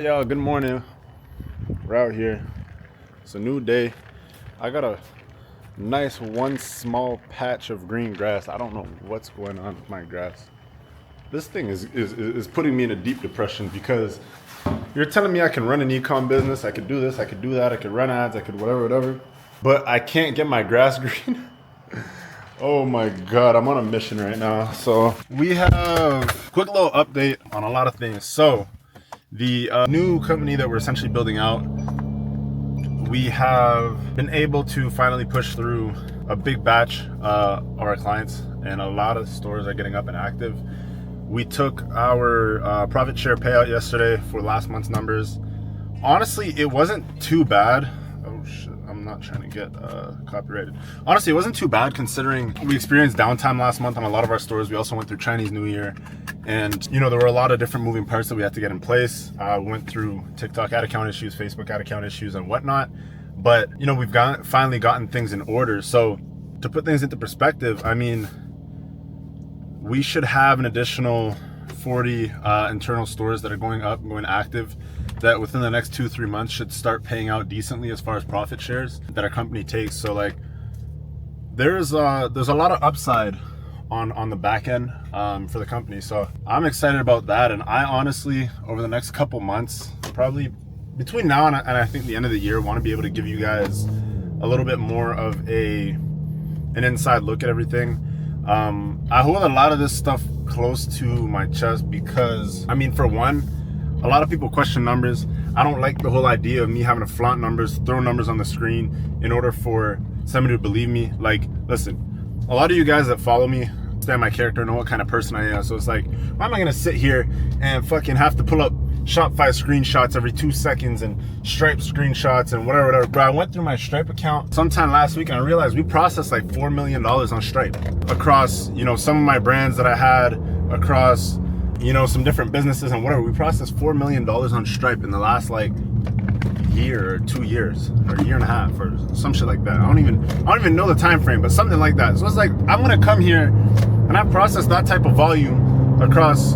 Y'all, good morning. We're out here. It's a new day. I got a nice one small patch of green grass. I don't know what's going on with my grass. This thing is putting me in a deep depression because you're telling me I can run an e-com business, I could do this, I could do that, I could run ads, I could whatever, but I can't get my grass green. Oh my God, I'm on a mission right now. So we have a quick little update on a lot of things. So the new company that we're essentially building out, we have been able to finally push through a big batch of our clients, and a lot of stores are getting up and active. We took our profit share payout yesterday for last month's numbers. Honestly, it wasn't too bad. Oh shit, I'm not trying to get copyrighted. Honestly, it wasn't too bad considering we experienced downtime last month on a lot of our stores. We also went through Chinese New Year, and there were a lot of different moving parts that we had to get in place. We went through TikTok ad account issues, Facebook ad account issues, and whatnot. But we've finally gotten things in order. So to put things into perspective, I mean, we should have an additional 40 internal stores that are going up and going active that within the next 2-3 months should start paying out decently as far as profit shares that our company takes. So like there's a lot of upside on the back end for the company. So I'm excited about that. And I honestly, over the next couple months, probably between now and I think the end of the year, want to be able to give you guys a little bit more of an inside look at everything. I hold a lot of this stuff close to my chest because, I mean, for one, a lot of people question numbers. I don't like the whole idea of me having to flaunt numbers, throw numbers on the screen in order for somebody to believe me. Like, listen, a lot of you guys that follow me understand my character, know what kind of person I am. So it's like, why am I gonna sit here and fucking have to pull up Shopify screenshots every 2 seconds and Stripe screenshots and whatever. But I went through my Stripe account sometime last week and I realized we processed like $4 million on Stripe across, some of my brands that I had, across, some different businesses and whatever. We processed $4 million on Stripe in the last like year or 2 years or a year and a half or some shit like that. I don't even know the time frame, but something like that. So it's like, I'm gonna come here and I process that type of volume across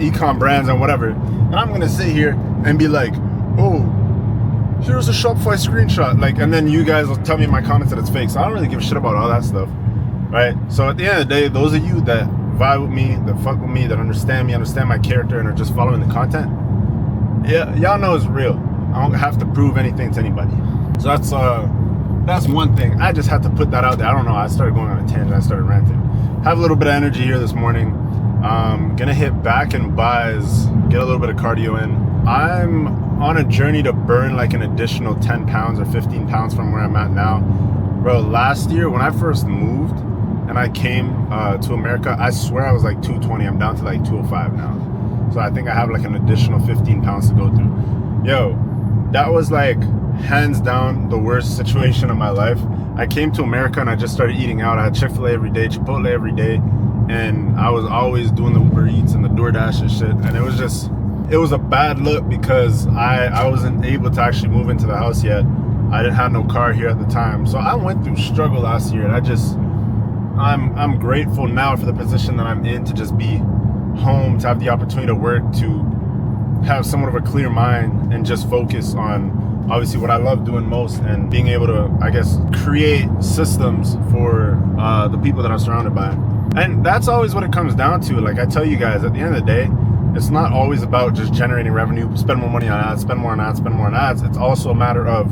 e-com brands and whatever, and I'm gonna sit here and be like, oh, here's a Shopify screenshot, like, and then you guys will tell me in my comments that it's fake. So I don't really give a shit about all that stuff, right? So at the end of the day, those of you that vibe with me, that fuck with me, that understand me, understand my character, and are just following the content, yeah, y'all know it's real. I don't have to prove anything to anybody. So that's one thing. I just had to put that out there. I don't know, I started going on a tangent, I started ranting. Have a little bit of energy here this morning. Gonna hit back and buys, get a little bit of cardio in. I'm on a journey to burn like an additional 10 pounds or 15 pounds from where I'm at now. Bro, last year when I first moved and I came to America, I swear I was like 220. I'm down to like 205 now. So I think I have like an additional 15 pounds to go through. Yo, that was like hands down the worst situation of my life. I came to America and I just started eating out. I had Chick-fil-A every day, Chipotle every day. And I was always doing the Uber Eats and the DoorDash and shit. And it was a bad look because I wasn't able to actually move into the house yet. I didn't have no car here at the time. So I went through struggle last year, and I'm grateful now for the position that I'm in, to just be home, to have the opportunity to work, to have somewhat of a clear mind and just focus on obviously what I love doing most, and being able to, I guess, create systems for the people that I'm surrounded by. And that's always what it comes down to. Like I tell you guys, at the end of the day, it's not always about just generating revenue, spend more money on ads, spend more on ads, spend more on ads. It's also a matter of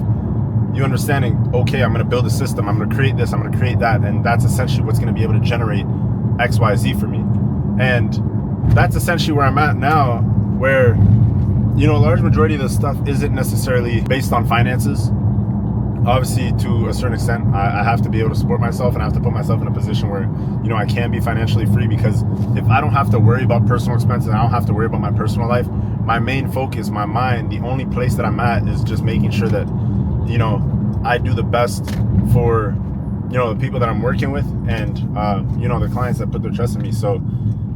you understanding, okay, I'm going to build a system, I'm going to create this, I'm going to create that, and that's essentially what's going to be able to generate X, Y, Z for me. And that's essentially where I'm at now, where, a large majority of this stuff isn't necessarily based on finances. Obviously, to a certain extent, I have to be able to support myself, and I have to put myself in a position where, I can be financially free, because if I don't have to worry about personal expenses, I don't have to worry about my personal life, my main focus, my mind, the only place that I'm at is just making sure that, I do the best for, the people that I'm working with, and, the clients that put their trust in me. So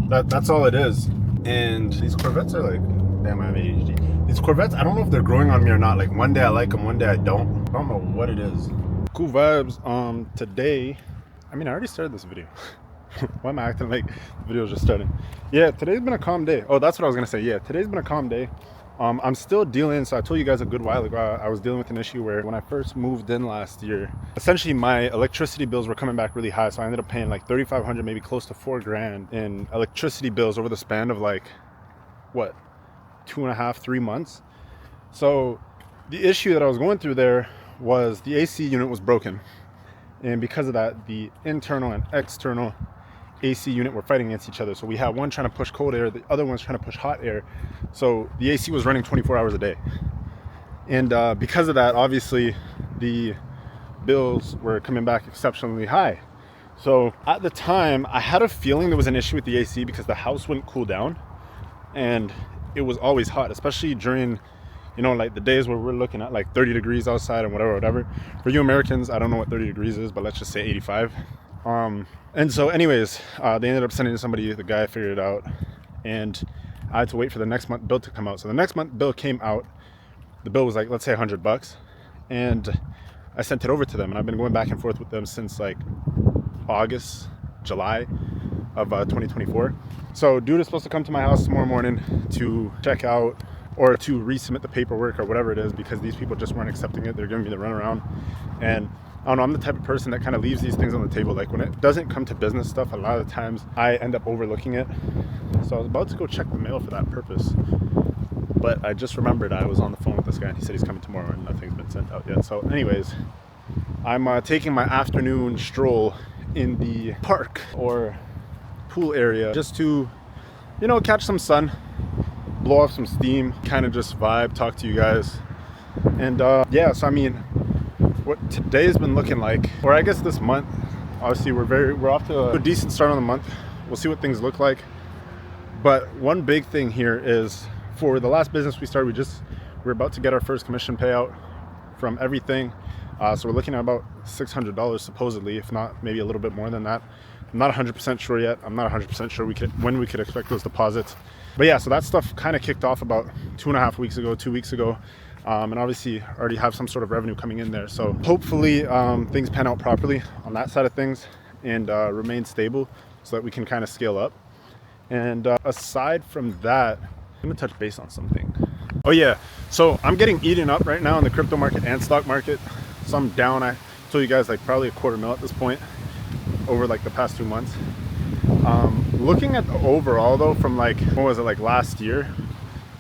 that's all it is. And these Corvettes are like, damn, I have ADHD. These Corvettes, I don't know if they're growing on me or not. Like one day I like them, one day I don't. I don't know what it is. Cool vibes. Today, I mean, I already started this video. Why am I acting like the video's just starting? Yeah, today's been a calm day. Oh, that's what I was gonna say. Yeah, today's been a calm day. I'm still dealing, so I told you guys a good while ago, I was dealing with an issue where when I first moved in last year, essentially my electricity bills were coming back really high. So I ended up paying like 3,500, maybe close to $4,000 in electricity bills over the span of like, what, 2.5, 3 months. So the issue that I was going through there was the AC unit was broken. And because of that, the internal and external AC unit were fighting against each other. So we had one trying to push cold air, the other one's trying to push hot air. So the AC was running 24 hours a day. And because of that, obviously the bills were coming back exceptionally high. So at the time, I had a feeling there was an issue with the AC because the house wouldn't cool down and it was always hot, especially during, you know, like the days where we're looking at like 30 degrees outside and whatever. For you Americans, I don't know what 30 degrees is, but let's just say 85. And so anyways, they ended up sending somebody, the guy figured it out, and I had to wait for the next month bill to come out. So the next month bill came out. The bill was like, let's say $100, and I sent it over to them, and I've been going back and forth with them since like August, July of 2024. So dude is supposed to come to my house tomorrow morning to check out or to resubmit the paperwork or whatever it is, because these people just weren't accepting it. They're giving me the runaround. And I don't know, I'm the type of person that kind of leaves these things on the table. Like when it doesn't come to business stuff, a lot of the times I end up overlooking it. So I was about to go check the mail for that purpose, but I just remembered I was on the phone with this guy and he said he's coming tomorrow and nothing's been sent out yet. So anyways, I'm taking my afternoon stroll in the park or pool area just to, you know, catch some sun, blow off some steam, kind of just vibe, talk to you guys. And yeah, so I mean, what today's been looking like, or I guess this month, obviously we're off to a decent start on the month. We'll see what things look like. But one big thing here is for the last business we started, we're about to get our first commission payout from everything. So we're looking at about $600 supposedly, if not maybe a little bit more than that. I'm not 100% sure yet. I'm not 100% sure when we could expect those deposits. But yeah, so that stuff kind of kicked off about 2.5 weeks ago, 2 weeks ago. And obviously already have some sort of revenue coming in there. So hopefully things pan out properly on that side of things and remain stable so that we can kind of scale up. And aside from that, I'm gonna touch base on something. Oh yeah, so I'm getting eaten up right now in the crypto market and stock market. So I'm down, I told you guys, like probably $250,000 at this point over like the past 2 months. Looking at the overall though, from like, what was it, like last year?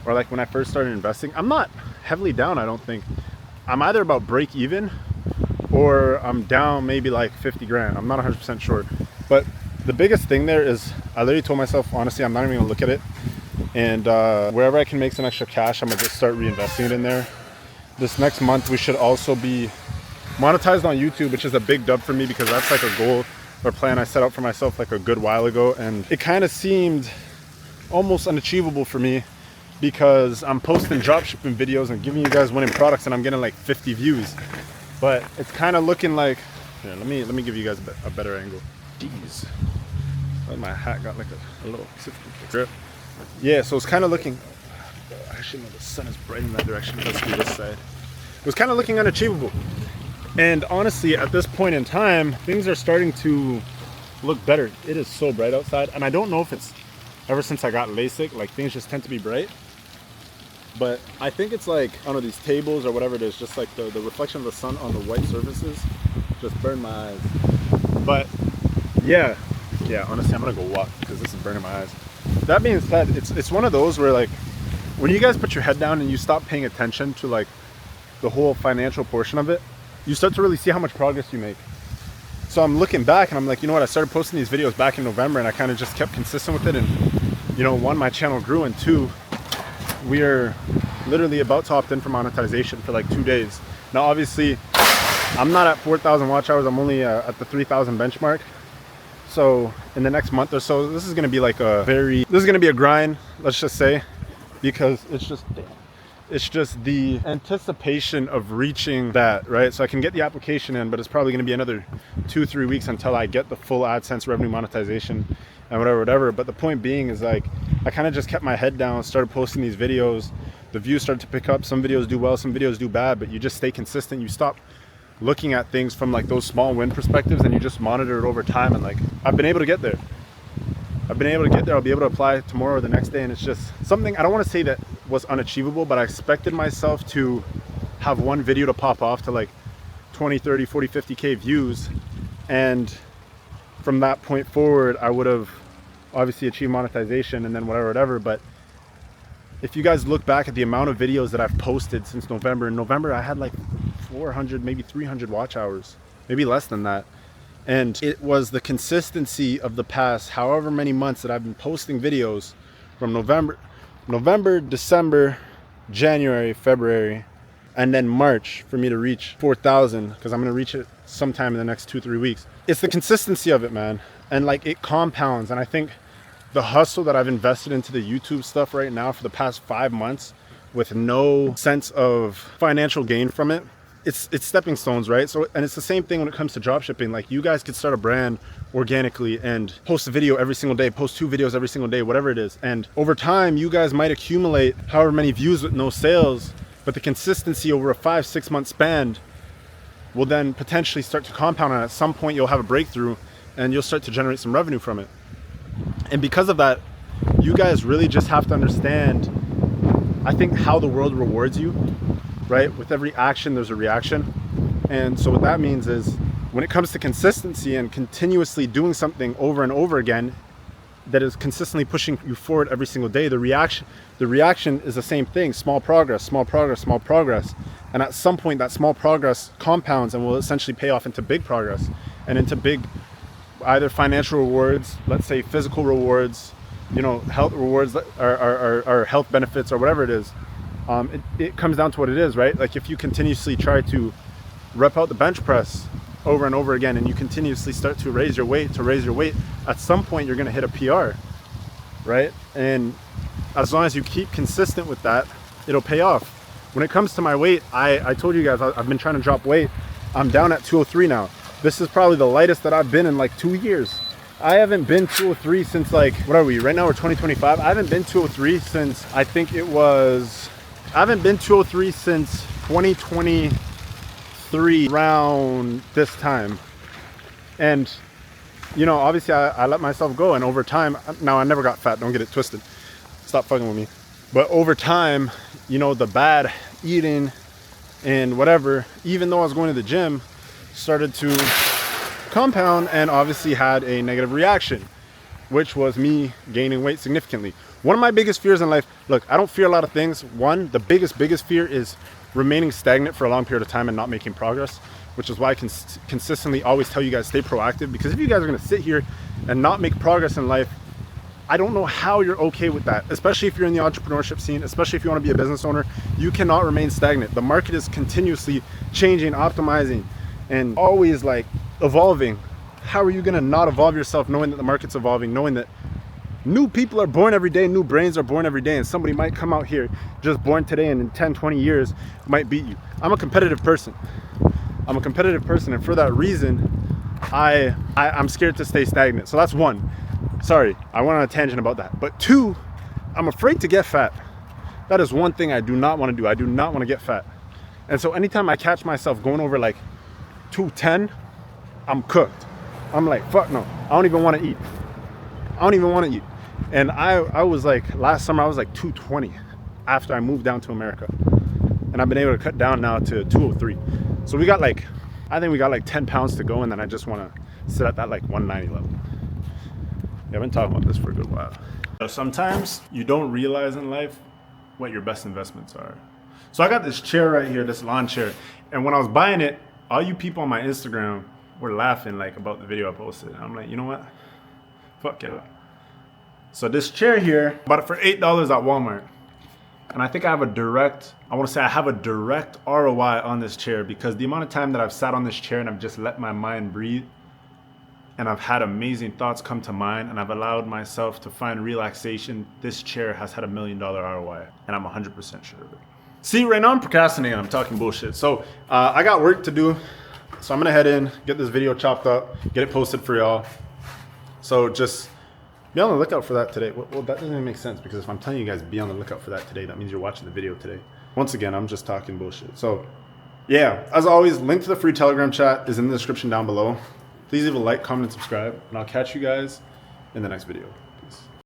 Or like when I first started investing, I'm not heavily down, I don't think. I'm either about break even or I'm down maybe like 50 grand. I'm not 100% sure. But the biggest thing there is I literally told myself, honestly, I'm not even gonna look at it. And wherever I can make some extra cash, I'm gonna just start reinvesting it in there. This next month, we should also be monetized on YouTube, which is a big dub for me because that's like a goal or plan I set out for myself like a good while ago. And it kind of seemed almost unachievable for me because I'm posting dropshipping videos and giving you guys winning products and I'm getting like 50 views. But it's kind of looking like, here, let me give you guys a better angle. Jeez, my hat got like a little grip. Yeah, so it's kind of looking, actually no, the sun is bright in that direction. Let's do this side. It was kind of looking unachievable. And honestly, at this point in time, things are starting to look better. It is so bright outside. And I don't know if it's ever since I got LASIK, like things just tend to be bright. But I think it's like, I don't know, these tables or whatever it is, just like the reflection of the sun on the white surfaces just burned my eyes. But yeah, honestly, I'm gonna go walk because this is burning my eyes. That being said, it's one of those where like, when you guys put your head down and you stop paying attention to like the whole financial portion of it, you start to really see how much progress you make. So I'm looking back and I'm like, you know what, I started posting these videos back in November and I kind of just kept consistent with it. And you know, one, my channel grew, and two, we are literally about to opt in for monetization for like 2 days. Now, obviously, I'm not at 4,000 watch hours. I'm only at the 3,000 benchmark. So in the next month or so, this is going to be like this is going to be a grind, let's just say, because it's just the anticipation of reaching that, right? So I can get the application in, but it's probably going to be another 2-3 weeks until I get the full AdSense revenue monetization and whatever. But the point being is like, I kind of just kept my head down, started posting these videos. The views started to pick up. Some videos do well, some videos do bad, but you just stay consistent. You stop looking at things from like those small win perspectives, and you just monitor it over time. And like, I've been able to get there. I'll be able to apply tomorrow or the next day. And it's just something, I don't want to say that was unachievable, but I expected myself to have one video to pop off to like 20, 30, 40, 50K views. And from that point forward, I would have obviously achieved monetization and then whatever. But if you guys look back at the amount of videos that I've posted since November, in November I had like 400, maybe 300 watch hours, maybe less than that. And it was the consistency of the past however many months that I've been posting videos from November, December, January, February, and then March for me to reach 4,000, because I'm gonna reach it sometime in the next 2-3 weeks. It's the consistency of it, man. And like, it compounds. And I think the hustle that I've invested into the YouTube stuff right now for the past 5 months with no sense of financial gain from it, it's stepping stones, right? So, and it's the same thing when it comes to drop shipping. Like, you guys could start a brand organically and post a video every single day, post 2 videos every single day, whatever it is. And over time, you guys might accumulate however many views with no sales, but the consistency over a 5-6 month span will then potentially start to compound. And at some point you'll have a breakthrough and you'll start to generate some revenue from it. And because of that, you guys really just have to understand, I think, how the world rewards you, right? With every action, there's a reaction. And so what that means is, when it comes to consistency and continuously doing something over and over again that is consistently pushing you forward every single day, the reaction is the same thing: small progress, small progress, small progress. And at some point, that small progress compounds and will essentially pay off into big progress and into big, either financial rewards, let's say physical rewards, you know, health rewards, or health benefits, or whatever it is. It comes down to what it is, right? Like, if you continuously try to rep out the bench press over and over again, and you continuously start to raise your weight, at some point you're going to hit a PR, right? And as long as you keep consistent with that, it'll pay off. When it comes to my weight, I told you guys I've been trying to drop weight. I'm down at 203 now. This is probably the lightest that I've been in like 2 years. I haven't been 203 since, like, what are we right now? We're 2025. I haven't been 203 since, I think it was, I haven't been 203 since 2023 around this time. And, you know, obviously I let myself go, and over time, now I never got fat, don't get it twisted. Stop fucking with me. But over time, you know, the bad eating and whatever, even though I was going to the gym, started to compound and obviously had a negative reaction, which was me gaining weight significantly. One of my biggest fears in life, look, I don't fear a lot of things. One, the biggest fear is remaining stagnant for a long period of time and not making progress, which is why I can consistently always tell you guys, stay proactive. Because if you guys are going to sit here and not make progress in life, I don't know how you're okay with that, especially if you're in the entrepreneurship scene, especially if you want to be a business owner. You cannot remain stagnant. The market is continuously changing, optimizing, and always like evolving. How are you going to not evolve yourself knowing that the market's evolving, knowing that new people are born every day, new brains are born every day, and somebody might come out here just born today and in 10, 20 years might beat you? I'm a competitive person. And for that reason, I'm scared to stay stagnant. So that's one. Sorry, I went on a tangent about that. But two, I'm afraid to get fat. That is one thing I do not want to do. I do not want to get fat. And so anytime I catch myself going over like 210, I'm cooked. I'm like, fuck no, I don't even want to eat. And I was like, last summer I was like 220 after I moved down to America. And I've been able to cut down now to 203. So I think we got like 10 pounds to go, and then I just want to sit at that like 190 level. Yeah, I've been talking about this for a good while. Sometimes you don't realize in life what your best investments are. So I got this chair right here, this lawn chair. And when I was buying it, all you people on my Instagram were laughing like about the video I posted. And I'm like, you know what? Fuck it. So this chair here, I bought it for $8 at Walmart. And I think I have a direct ROI on this chair, because the amount of time that I've sat on this chair and I've just let my mind breathe, and I've had amazing thoughts come to mind, and I've allowed myself to find relaxation, this chair has had $1 million ROI, and I'm 100% sure of it. See, right now I'm procrastinating, I'm talking bullshit. So I got work to do, so I'm gonna head in, get this video chopped up, get it posted for y'all. So just be on the lookout for that today. Well, that doesn't even make sense, because if I'm telling you guys be on the lookout for that today, that means you're watching the video today. Once again, I'm just talking bullshit. So Yeah, as always, link to the free Telegram chat is in the description down below. Please leave a like, comment, and subscribe, and I'll catch you guys in the next video.